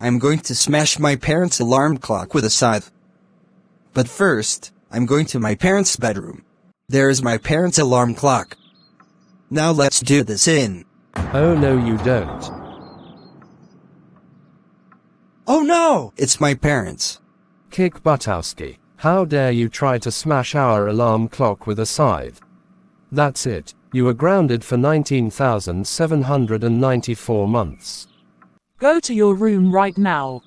I'm going to smash my parents' alarm clock with a scythe. But first, I'm going to my parents' bedroom. There is my parents' alarm clock. Now let's do this in. Oh no you don't. Oh no! It's my parents. Kick Butowski. How dare you try to smash our alarm clock with a scythe? That's it. You are grounded for 19,794 months. Go to your room right now.